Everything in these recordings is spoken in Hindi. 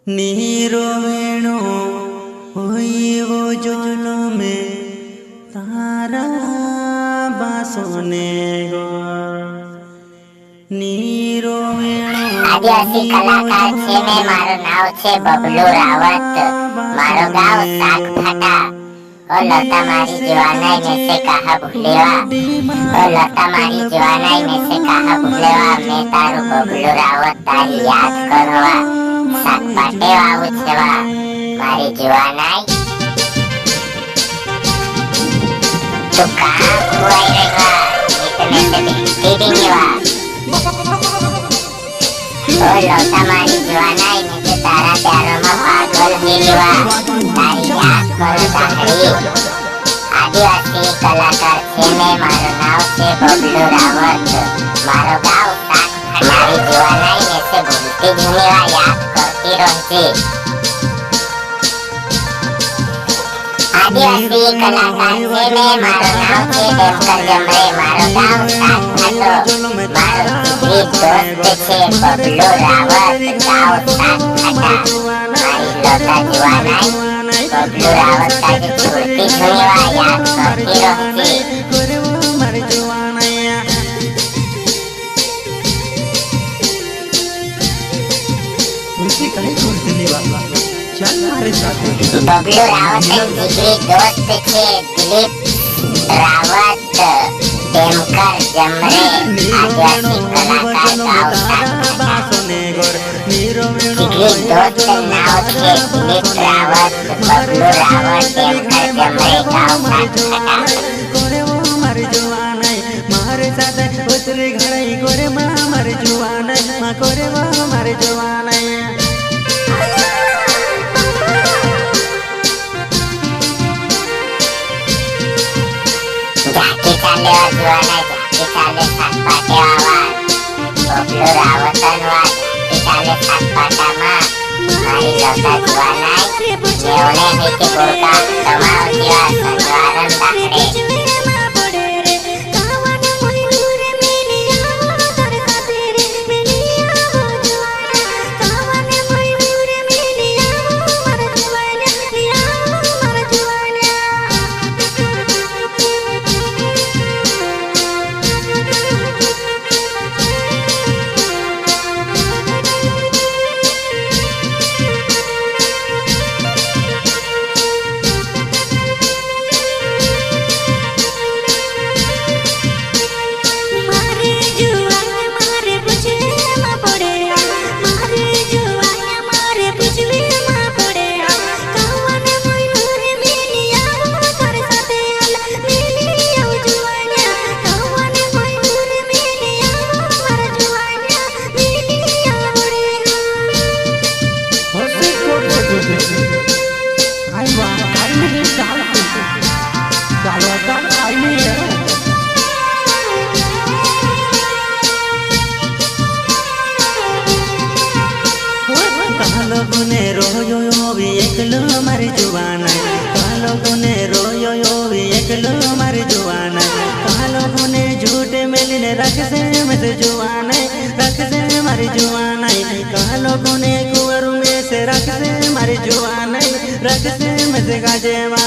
नीरो वेणो होई वो जोलो में तारा बासोने गो नीरो वेणो आदिवासी कलाकार छे ने मारो नाव छे बबलू रावत। मारो गाँव सागभाटा। ओ लता मारी जवानाई में से कहा भूलेवा। ओ लता मारी जवानाई में से कहा भूलेवा। मैं तारू बबलू रावत तारी याद करवा। सागभाटे आऊ छेवा मारी जवानाई। तू कहाँ हुआई रहेगा इतने से दिखती भी नहीं वा। ओ लता मारी जवानाई में से तारा प्यारो में पागल गिरीवा। तारी याद करो दाहड़ी। आदिवासी कलाकार छे ने मारो नाव छे बबलू रावत। मारो गाँव सागभाटा। मारी जवानाई में से भूलती जुनीवा याद करती रहती। आदिवासी कलाकार छे ने मारो नाव छे देवकर जमरे। मारो गाँव सागभाटो। मारो जिगरी दोस्त छे बबलू रावत। गाँव सागभाटा। मारी लता जवानाई बबलू रावत तारी छूटती जुनीवा याद करती रहती। बबलू रावत जिगरी दोस्त छे दिलीप रावत। देवकर जमरे आदिवासी कलाकार गाँव सागभाटा। जिगरी दोस्त नाव छे दिलीप रावत बबलू रावत देवकर जमरे गाँव सागभाटा। मारे जवानाई झाकी चाले जवानाई झाकी चाले सागभाटे आवाज। बबलू रावतन वा झाकी चाले सागभाटा मां। मारी लता जवानाई नेवणे हेती बुरका तमाव जीवा संजवारन दाखडे। मारी जवानाई कालो गुने रोयो एकलो मारी जवानाई कालो गुने झूठे मेलिने रखसे मत जवानाई मारी जवानाई कालो गुने कुंवरू में से रखसे मारी जवानाई रखसे मत गाजेवा।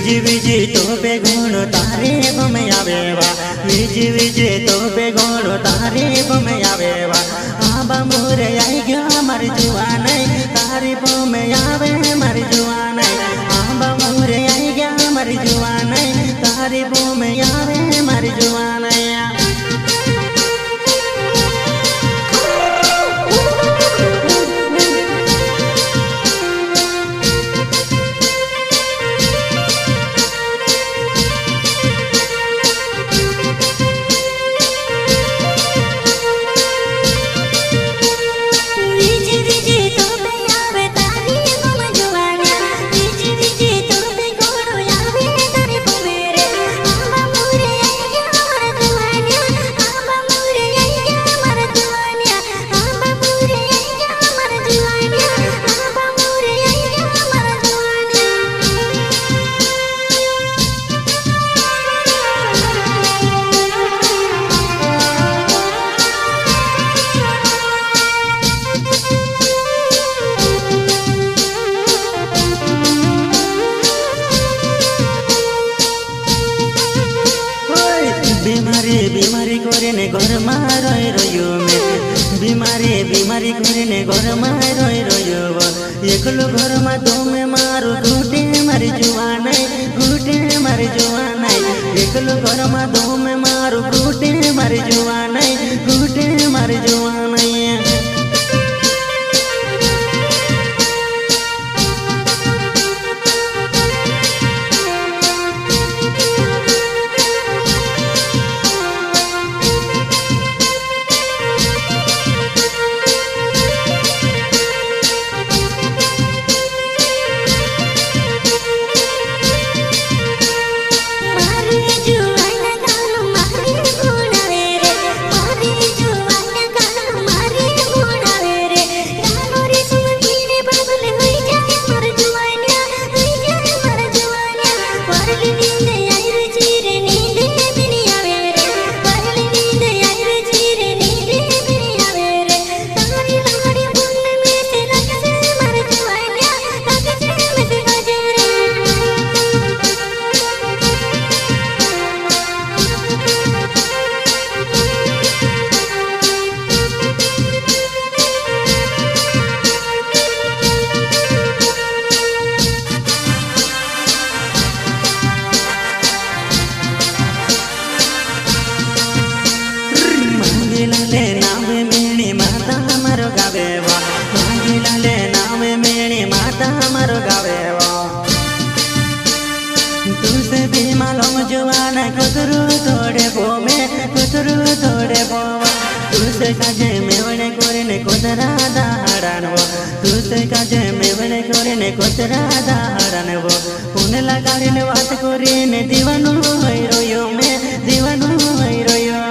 વિજે તો બે ગુણ તારે બમે આવેવા વિજે તો બે ગુણ તારે બમે આવેવા આબા મોરે આઈ ગયા મારી જુવાને તારી બમે આવે મારી જુવાને આબા મોરે આઈ ગયા મારી જુવાને તારી બમે આવે મારી જુવાને बीमारी કરીને ઘરમાં રોઈ રહ્યો મેં બીમારી કરીને ઘરમાં રોઈ રહ્યો એકલો ઘરમાં તો મેં મારું ઘૂંટે મારી જુવાનાઈ એકલો ઘરમાં તો મેં મારું ઘૂંટે મારી જુવાનાઈ तुझसे भी मालूम जवान कुतरू थोड़े बोवा तुझसे काजे मेवणे कोरीने कुतरा दाहडानवो तुझसे काजे मेवणे कोरीने कुतरा दाहडानवो पुणे लगाडीने वात कोरीने दीवानो होई रोयो में दीवानो होई रोयो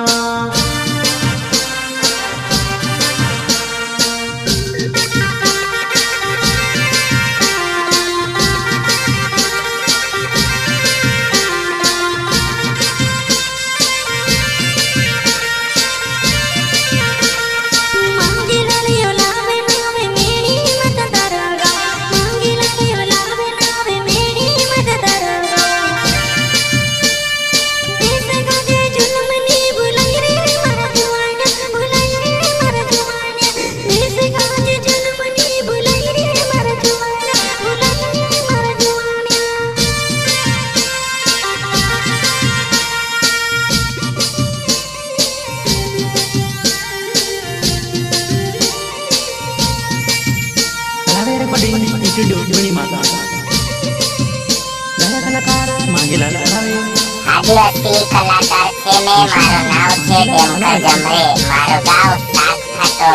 આદિવાસી કલાકાર છે મેં મારું નામ છે દેમકા જમરે મારું ગામ સાગખાટો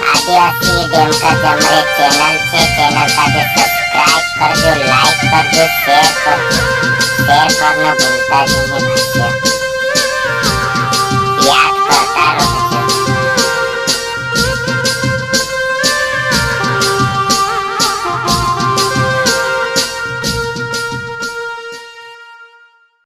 આદિવાસી દેમકા જમરે ચેનલ છે ચેનલ સાથે સબસ્ક્રાઇબ કરજો લાઈક કરજો શેર કરજો શેર કરવાનું ભૂલતા જ નહીં.